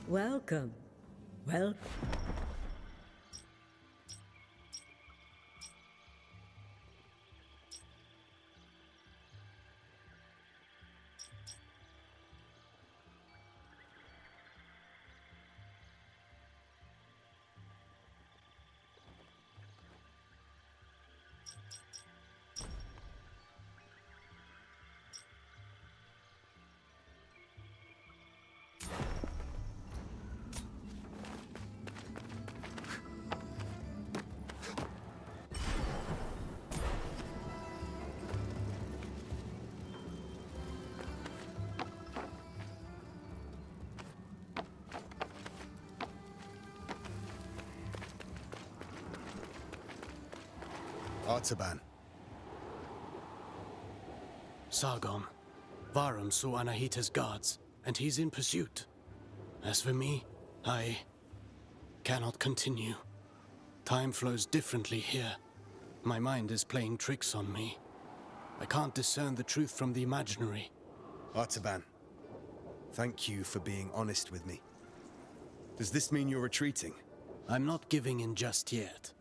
Welcome. Well, Artaban. Sargon. Varum saw Anahita's guards, and he's in pursuit. As for me, I cannot continue. Time flows differently here. My mind is playing tricks on me. I can't discern the truth from the imaginary. Artaban, thank you for being honest with me. Does this mean you're retreating? I'm not giving in just yet.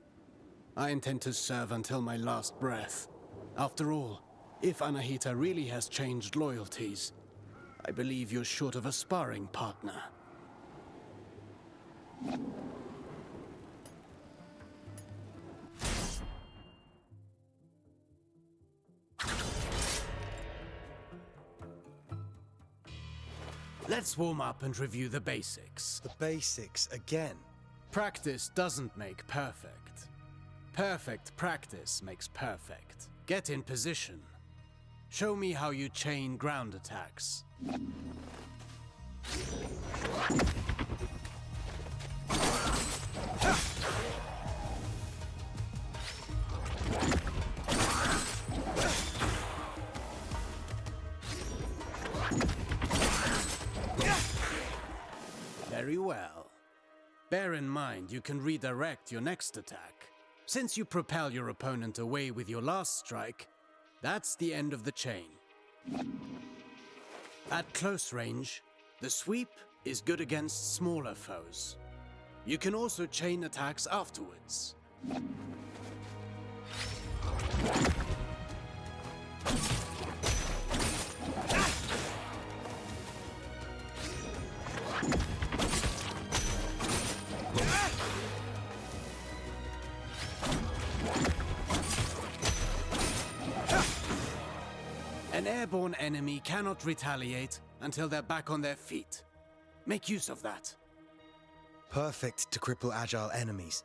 I intend to serve until my last breath. After all, if Anahita really has changed loyalties, I believe you're short of a sparring partner. Let's warm up and review the basics. The basics again. Practice doesn't make perfect. Perfect practice makes perfect. Get in position. Show me how you chain ground attacks. Very well. Bear in mind you can redirect your next attack. Since you propel your opponent away with your last strike, that's the end of the chain. At close range, the sweep is good against smaller foes. You can also chain attacks afterwards. An airborne enemy cannot retaliate until they're back on their feet. Make use of that. Perfect to cripple agile enemies.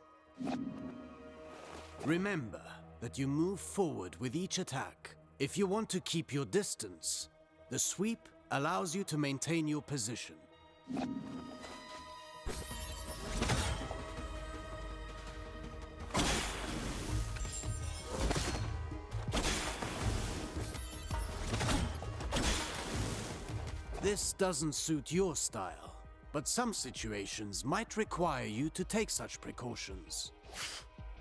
Remember that you move forward with each attack. If you want to keep your distance, the sweep allows you to maintain your position. This doesn't suit your style, but some situations might require you to take such precautions.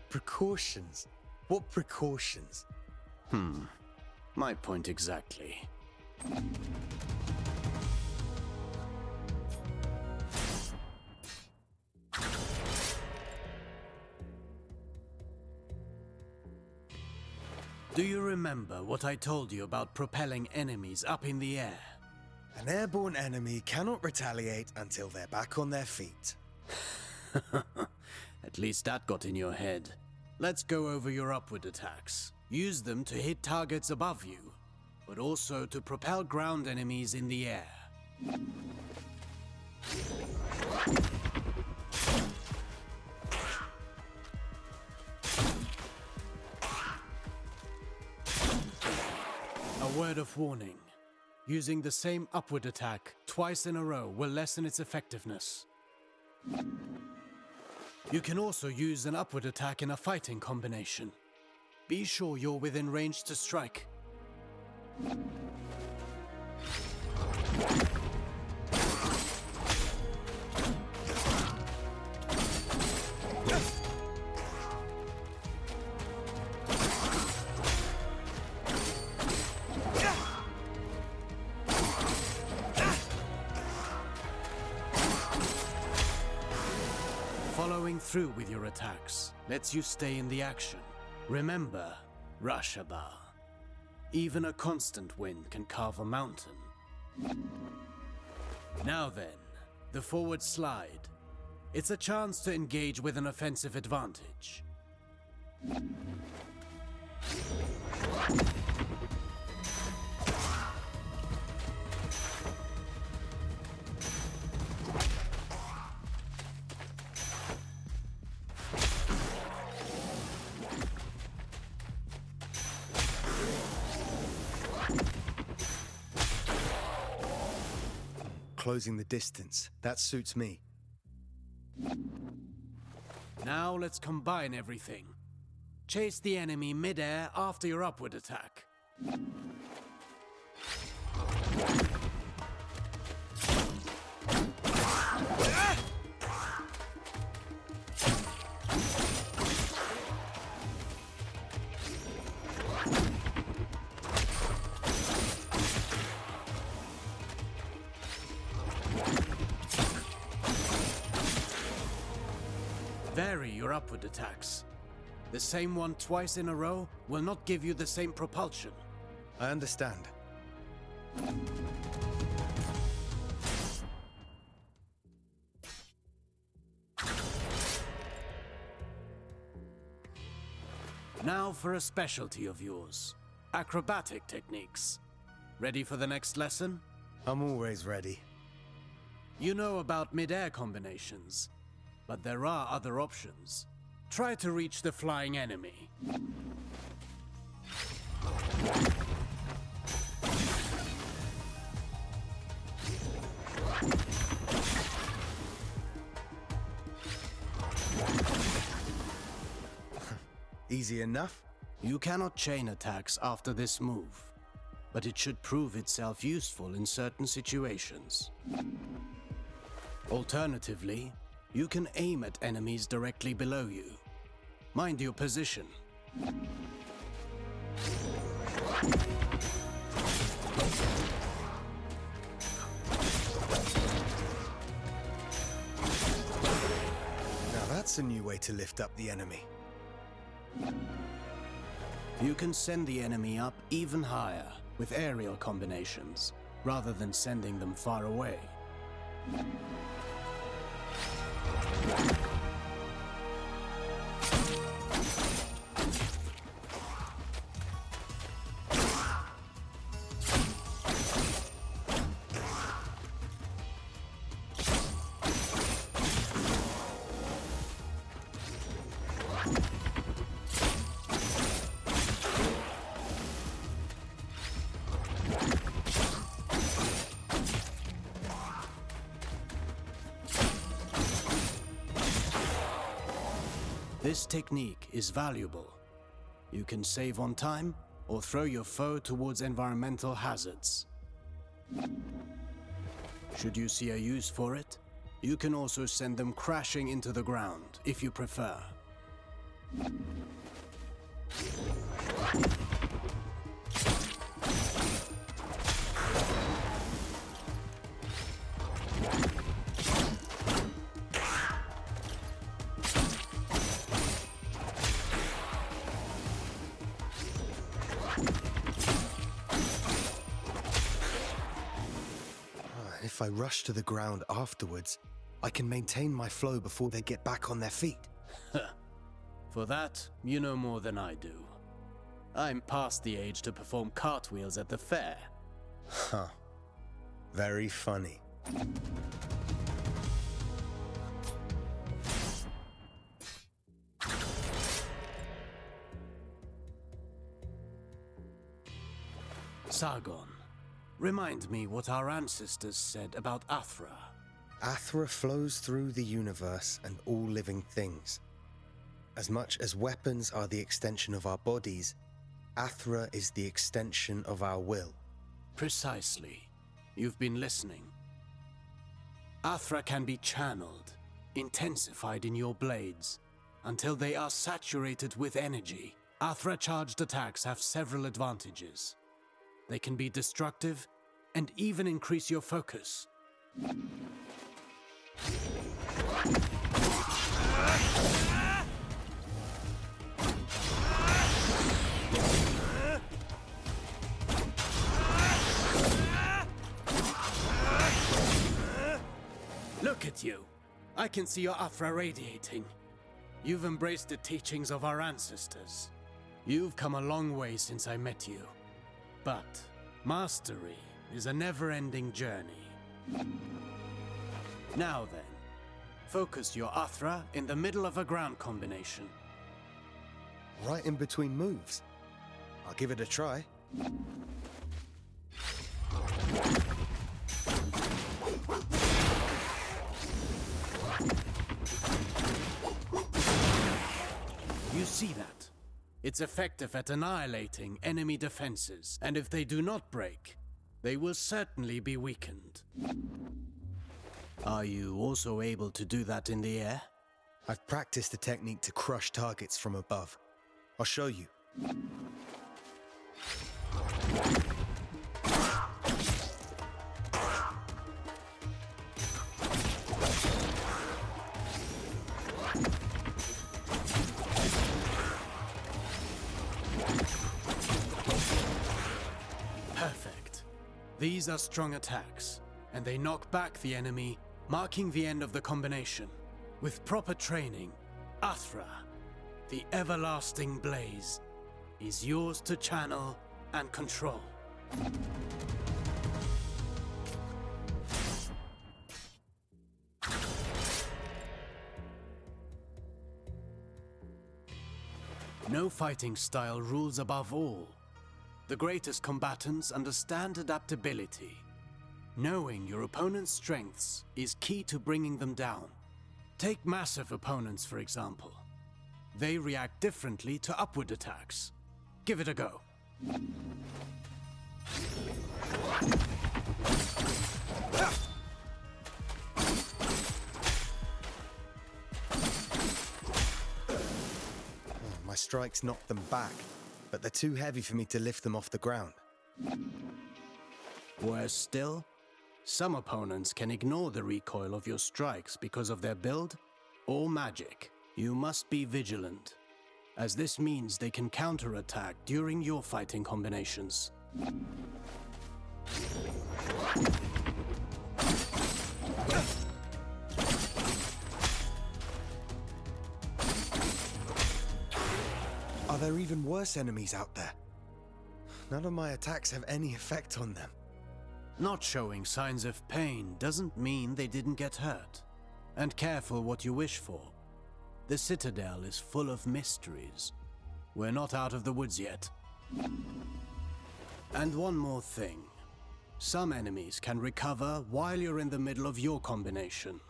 Precautions? What precautions? My point exactly. Do you remember what I told you about propelling enemies up in the air? An airborne enemy cannot retaliate until they're back on their feet. At least that got in your head. Let's go over your upward attacks. Use them to hit targets above you, but also to propel ground enemies in the air. A word of warning. Using the same upward attack twice in a row will lessen its effectiveness. You can also use an upward attack in a fighting combination. Be sure you're within range to strike. Following through with your attacks lets you stay in the action. Remember, Rashaba. Even a constant wind can carve a mountain. Now then, the forward slide. It's a chance to engage with an offensive advantage. Closing the distance. That suits me. Now let's combine everything. Chase the enemy mid-air after your upward attack. Vary your upward attacks. The same one twice in a row will not give you the same propulsion. I understand. Now for a specialty of yours. Acrobatic techniques. Ready for the next lesson? I'm always ready. You know about mid-air combinations, but there are other options. Try to reach the flying enemy. Easy enough? You cannot chain attacks after this move, but it should prove itself useful in certain situations. Alternatively, you can aim at enemies directly below you. Mind your position. Now that's a new way to lift up the enemy. You can send the enemy up even higher with aerial combinations, rather than sending them far away. This technique is valuable. You can save on time or throw your foe towards environmental hazards. Should you see a use for it, you can also send them crashing into the ground if you prefer. If I rush to the ground afterwards, I can maintain my flow before they get back on their feet. For that, you know more than I do. I'm past the age to perform cartwheels at the fair. Huh. Very funny. Sargon, remind me what our ancestors said about Athra. Athra flows through the universe and all living things. As much as weapons are the extension of our bodies, Athra is the extension of our will. Precisely. You've been listening. Athra can be channeled, intensified in your blades, until they are saturated with energy. Athra-charged attacks have several advantages. They can be destructive and even increase your focus. Look at you. I can see your Athra radiating. You've embraced the teachings of our ancestors. You've come a long way since I met you. But mastery is a never-ending journey. Now then, focus your Athra in the middle of a ground combination. Right in between moves. I'll give it a try. You see that? It's effective at annihilating enemy defenses, and if they do not break, they will certainly be weakened. Are you also able to do that in the air? I've practiced the technique to crush targets from above. I'll show you. Perfect. These are strong attacks, and they knock back the enemy, marking the end of the combination. With proper training, Athra, the everlasting blaze, is yours to channel and control. No fighting style rules above all. The greatest combatants understand adaptability. Knowing your opponent's strengths is key to bringing them down. Take massive opponents, for example. They react differently to upward attacks. Give it a go. My strikes knocked them back, but they're too heavy for me to lift them off the ground. Worse still, some opponents can ignore the recoil of your strikes because of their build or magic. You must be vigilant, as this means they can counterattack during your fighting combinations. Are there even worse enemies out there? None of my attacks have any effect on them. Not showing signs of pain doesn't mean they didn't get hurt. And careful what you wish for. The Citadel is full of mysteries. We're not out of the woods yet. And one more thing. Some enemies can recover while you're in the middle of your combination.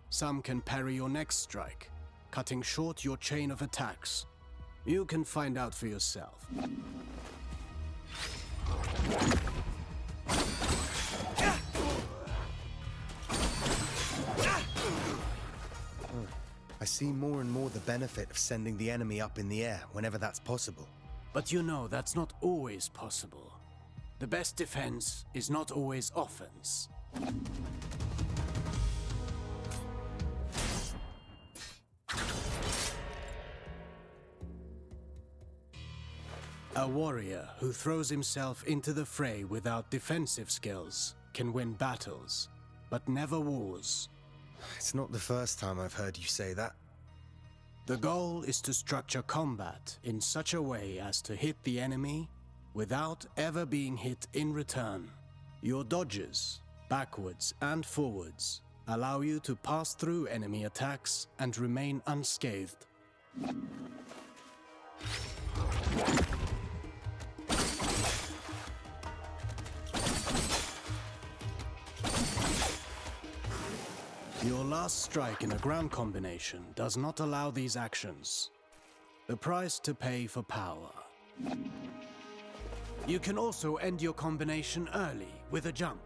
Some can parry your next strike, cutting short your chain of attacks. You can find out for yourself. I see more and more the benefit of sending the enemy up in the air whenever that's possible. But you know that's not always possible. The best defense is not always offense. A warrior who throws himself into the fray without defensive skills can win battles, but never wars. It's not the first time I've heard you say that. The goal is to structure combat in such a way as to hit the enemy without ever being hit in return. Your dodges, backwards and forwards, allow you to pass through enemy attacks and remain unscathed. Your last strike in a ground combination does not allow these actions. The price to pay for power. You can also end your combination early with a jump.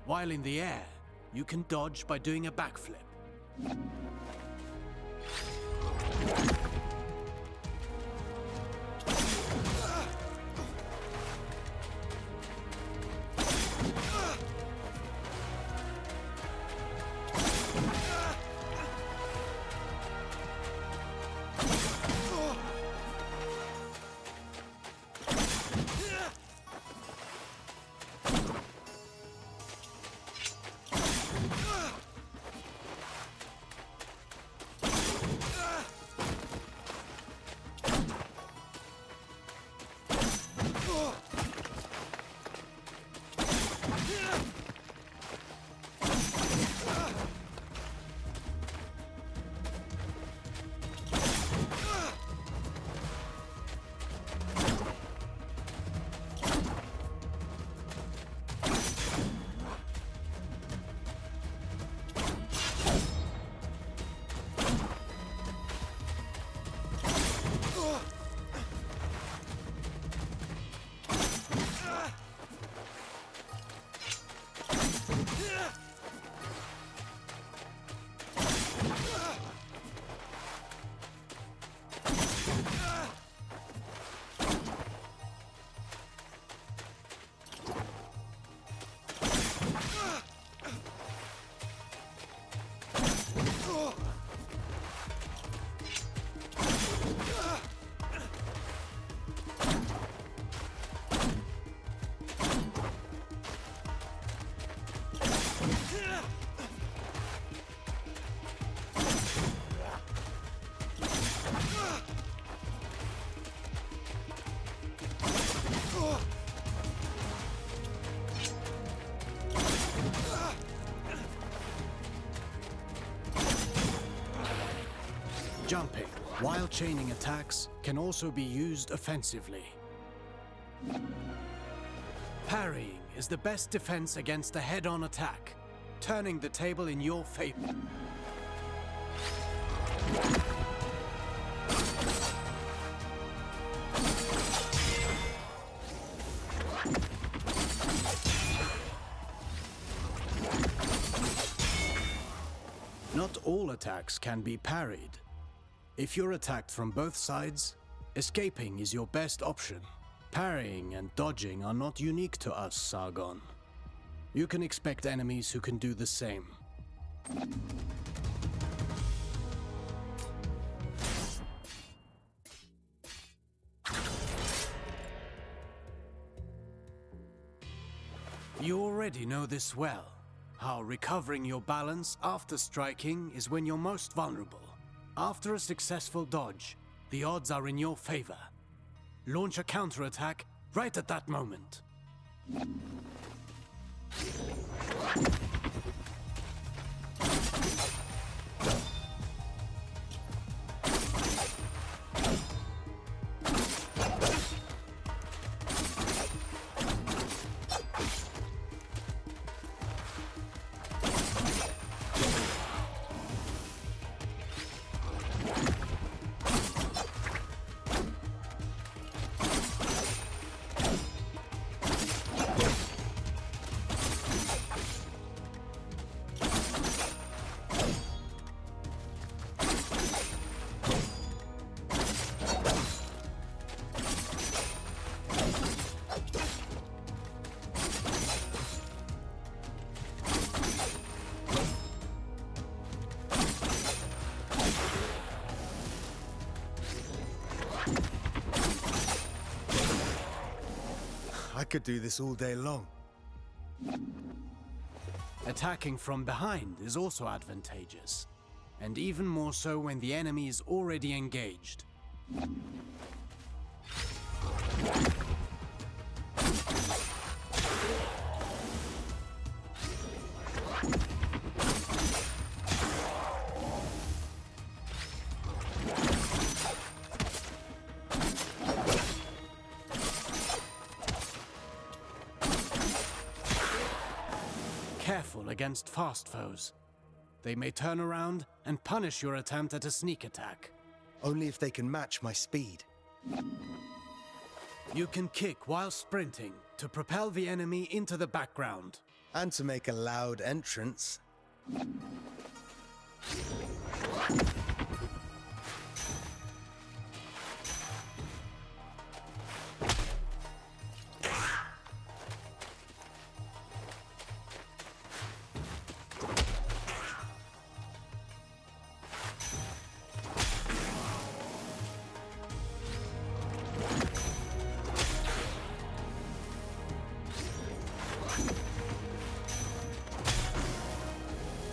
While in the air, you can dodge by doing a backflip. Jumping, while chaining attacks, can also be used offensively. Parrying is the best defense against a head-on attack, turning the table in your favor. Not all attacks can be parried. If you're attacked from both sides, escaping is your best option. Parrying and dodging are not unique to us, Sargon. You can expect enemies who can do the same. You already know this well, how recovering your balance after striking is when you're most vulnerable. After a successful dodge, the odds are in your favor. Launch a counterattack right at that moment. I could do this all day long. Attacking from behind is also advantageous, and even more so when the enemy is already engaged. Careful against fast foes. They may turn around and punish your attempt at a sneak attack. Only if they can match my speed. You can kick while sprinting to propel the enemy into the background. And to make a loud entrance.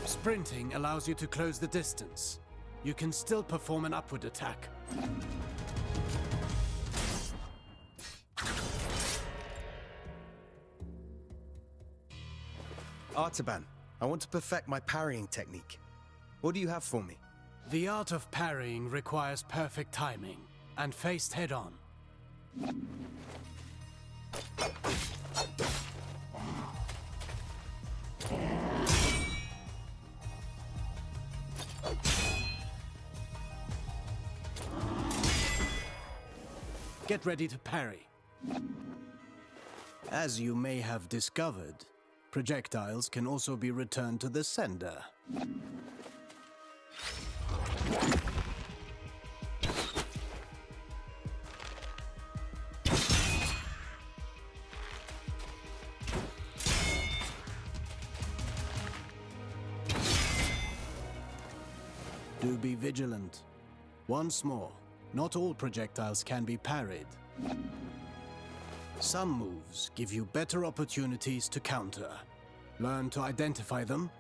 Sprinting allows you to close the distance. You can still perform an upward attack. Artaban, I want to perfect my parrying technique. What do you have for me? The art of parrying requires perfect timing and faced head-on. Get ready to parry. As you may have discovered, projectiles can also be returned to the sender. Do be vigilant. Once more, not all projectiles can be parried. Some moves give you better opportunities to counter. Learn to identify them,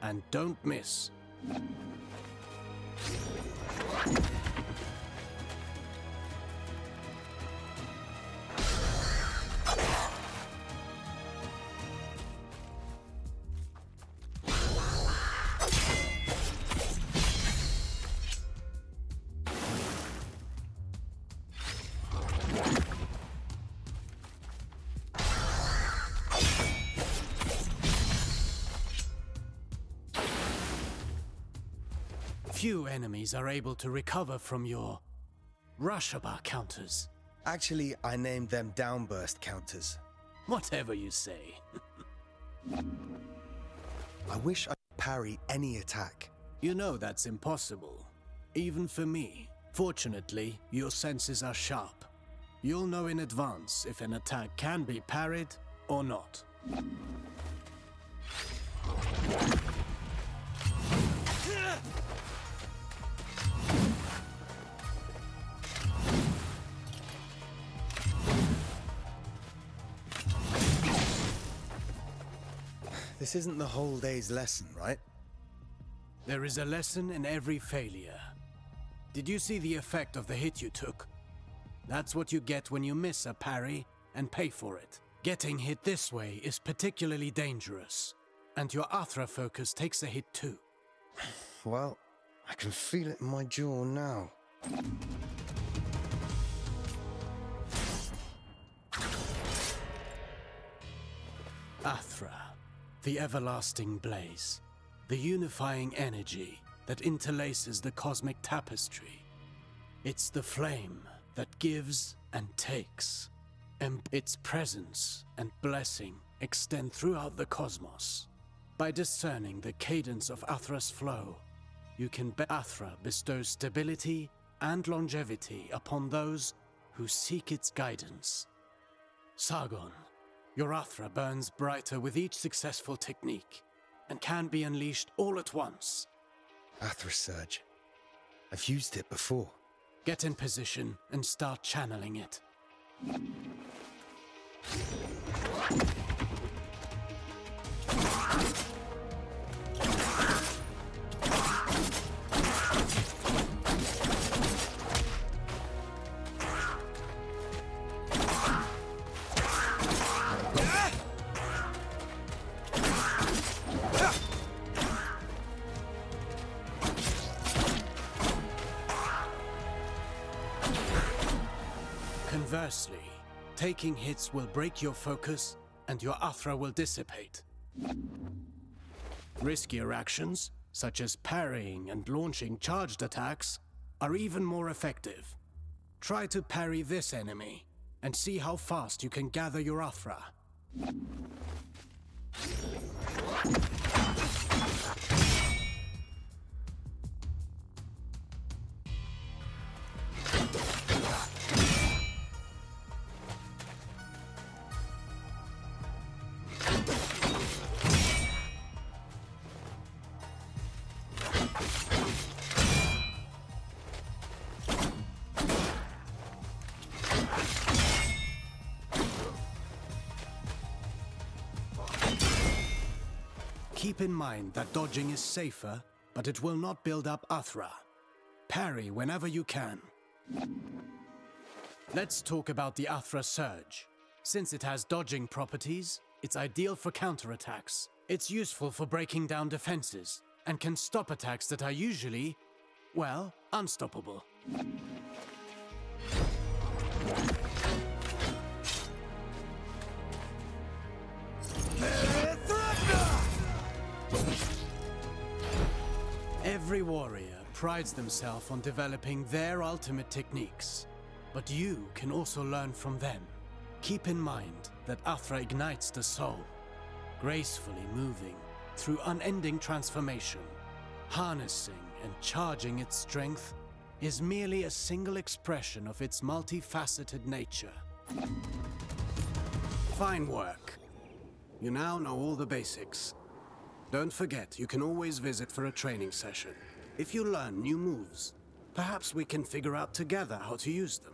and don't miss. Few enemies are able to recover from your Rush-Aba counters. Actually, I named them downburst counters. Whatever you say. I wish I could parry any attack. You know that's impossible. Even for me. Fortunately, your senses are sharp. You'll know in advance if an attack can be parried or not. This isn't the whole day's lesson, right? There is a lesson in every failure. Did you see the effect of the hit you took? That's what you get when you miss a parry and pay for it. Getting hit this way is particularly dangerous, and your Athra focus takes a hit too. Well, I can feel it in my jaw now. Athra, the everlasting blaze, the unifying energy that interlaces the cosmic tapestry. It's the flame that gives and takes, and its presence and blessing extend throughout the cosmos. By discerning the cadence of Athra's flow, you can bet Athra bestows stability and longevity upon those who seek its guidance. Sargon, your Athra burns brighter with each successful technique, and can be unleashed all at once. Athra Surge. I've used it before. Get in position and start channeling it. Conversely, taking hits will break your focus and your Athra will dissipate. Riskier actions, such as parrying and launching charged attacks, are even more effective. Try to parry this enemy and see how fast you can gather your Athra. Keep in mind that dodging is safer, but it will not build up Athra. Parry whenever you can. Let's talk about the Athra Surge. Since it has dodging properties, it's ideal for counterattacks. It's useful for breaking down defenses, and can stop attacks that are usually, well, unstoppable. Every warrior prides themselves on developing their ultimate techniques, but you can also learn from them. Keep in mind that Athra ignites the soul, gracefully moving through unending transformation. Harnessing and charging its strength is merely a single expression of its multifaceted nature. Fine work. You now know all the basics. Don't forget, you can always visit for a training session. If you learn new moves, perhaps we can figure out together how to use them.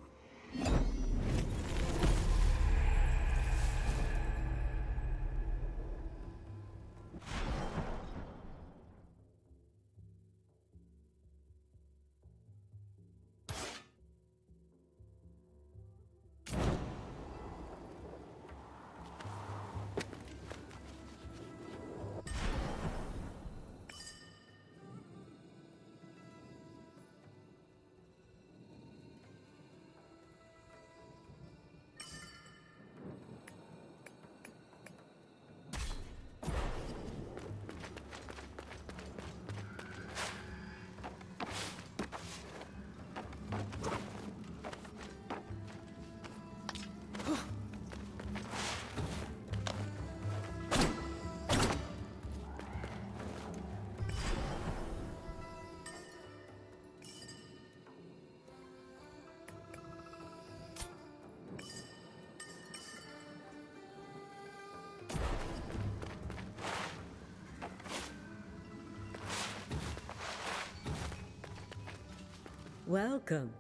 Welcome.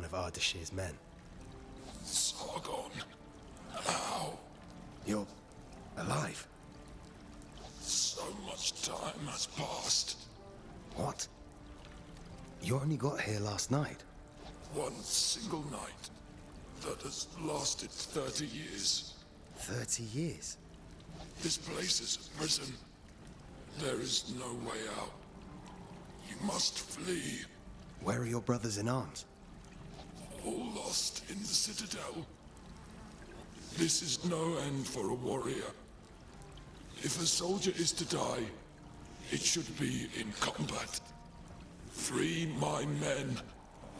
one of Ardashir's men. Sargon, how? You're alive? So much time has passed. What? You only got here last night. One single night that has lasted 30 years. 30 years? This place is a prison. There is no way out. You must flee. Where are your brothers in arms? All lost in the Citadel. This is no end for a warrior. If a soldier is to die, it should be in combat. Free my men,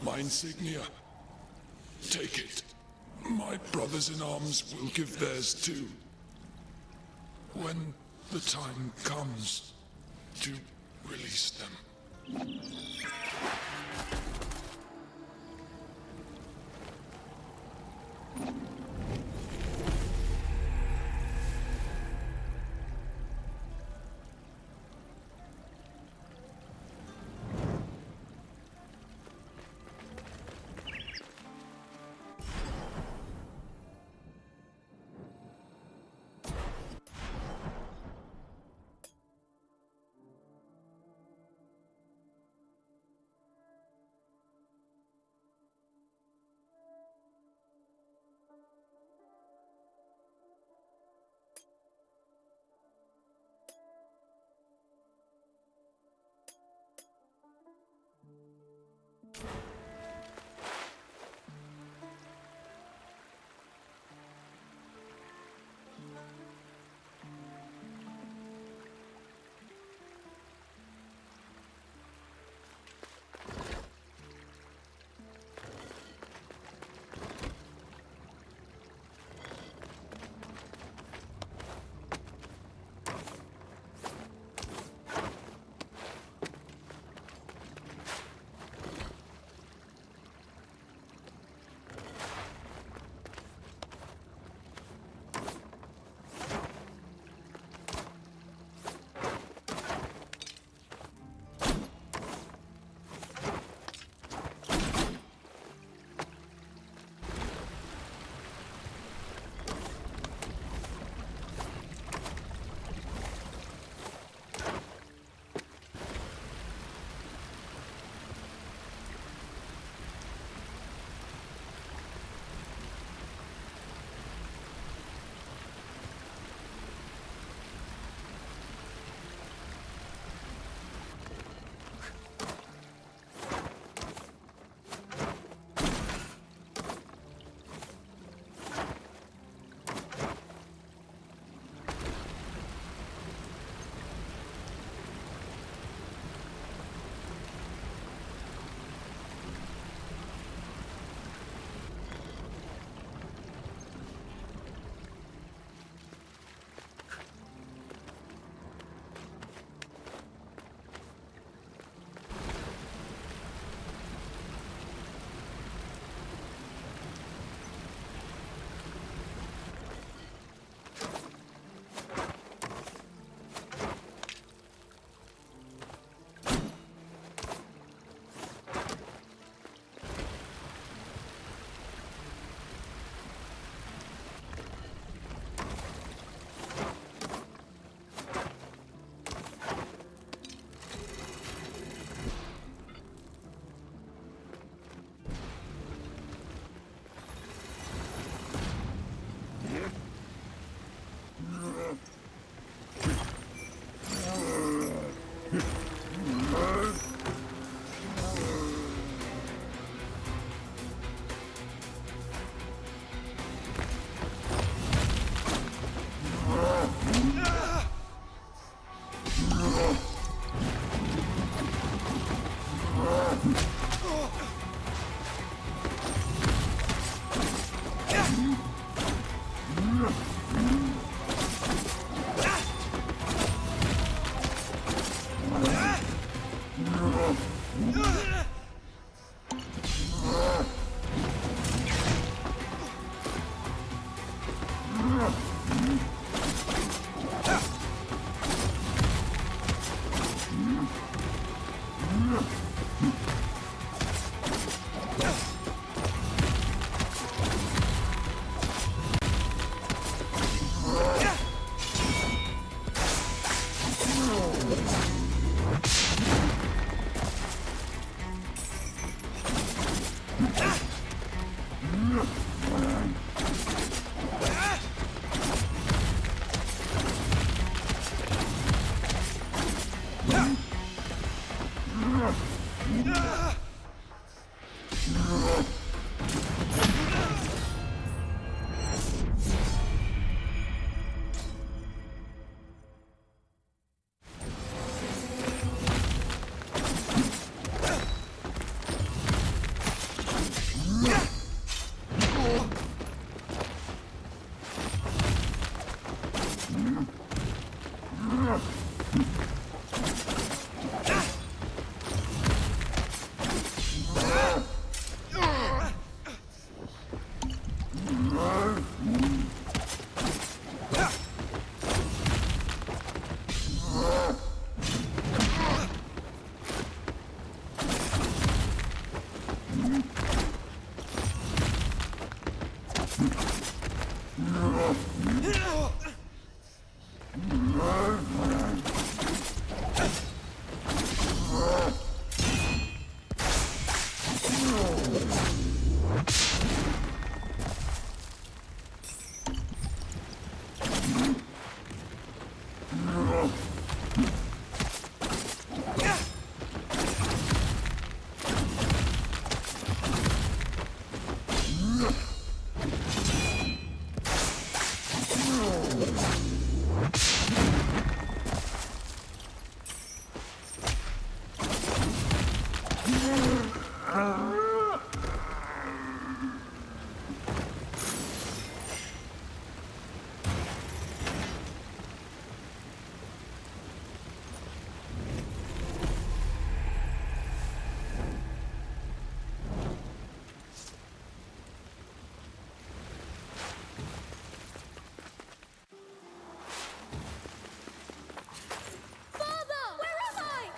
my insignia. Take it. My brothers in arms will give theirs too. When the time comes to release them.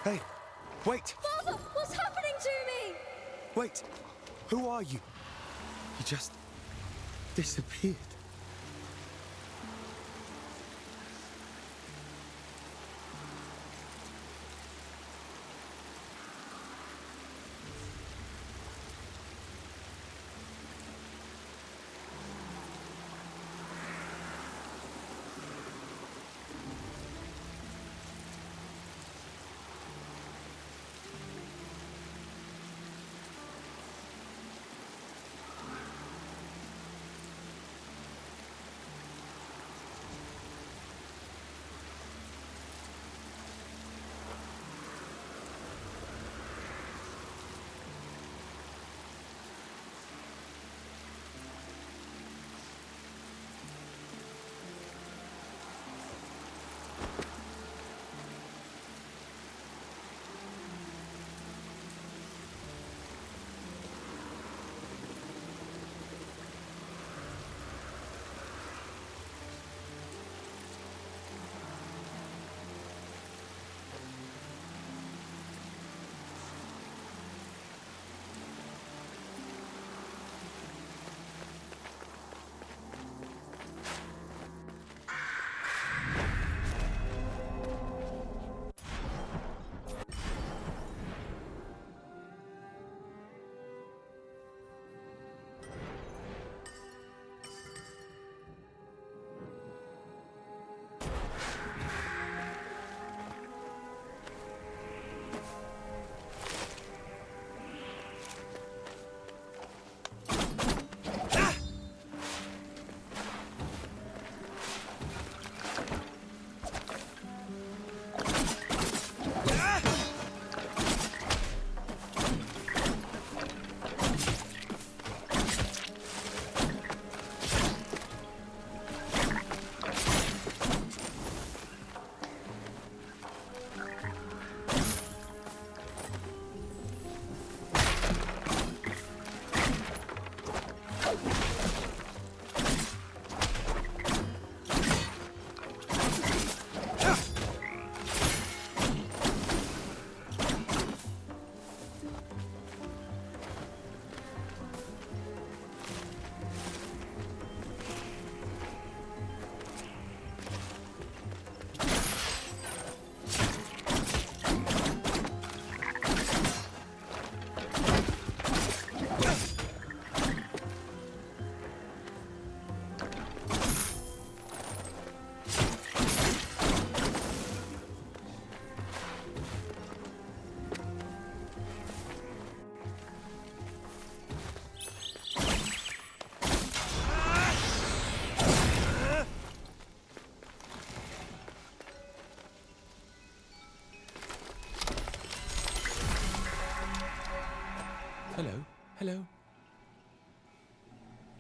Hey, wait! Father, what's happening to me? Wait! Who are you? You just disappeared.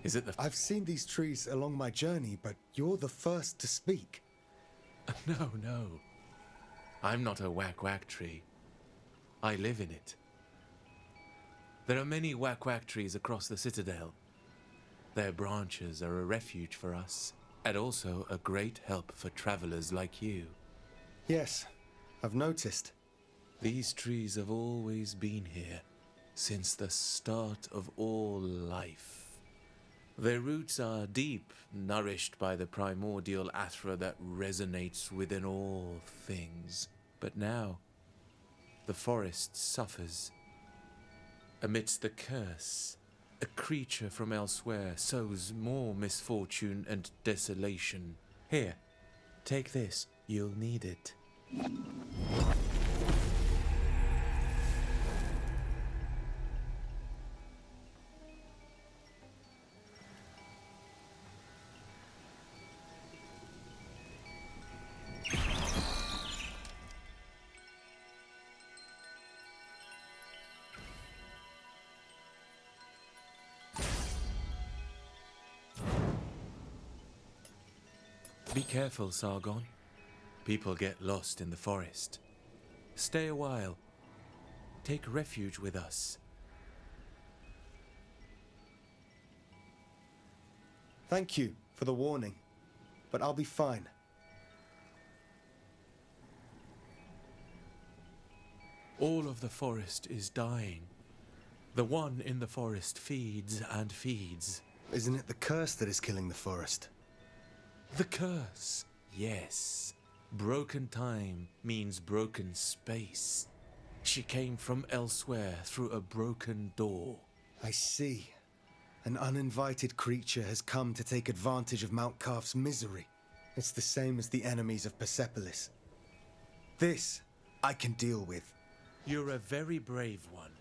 Is it the... I've seen these trees along my journey, but you're the first to speak. No, no. I'm not a Wak-Wak tree. I live in it. There are many Wak-Wak trees across the citadel. Their branches are a refuge for us, and also a great help for travelers like you. Yes, I've noticed. These trees have always been here, since the start of all life. Their roots are deep, nourished by the primordial Athra that resonates within all things. But now, the forest suffers. Amidst the curse, a creature from elsewhere sows more misfortune and desolation. Here, take this. You'll need it. Be careful, Sargon. People get lost in the forest. Stay a while. Take refuge with us. Thank you for the warning, but I'll be fine. All of the forest is dying. The one in the forest feeds and feeds. Isn't it the curse that is killing the forest? The curse, yes. Broken time means broken space. She came from elsewhere through a broken door. I see. An uninvited creature has come to take advantage of Mount Calf's misery. It's the same as the enemies of Persepolis. This I can deal with. You're a very brave one.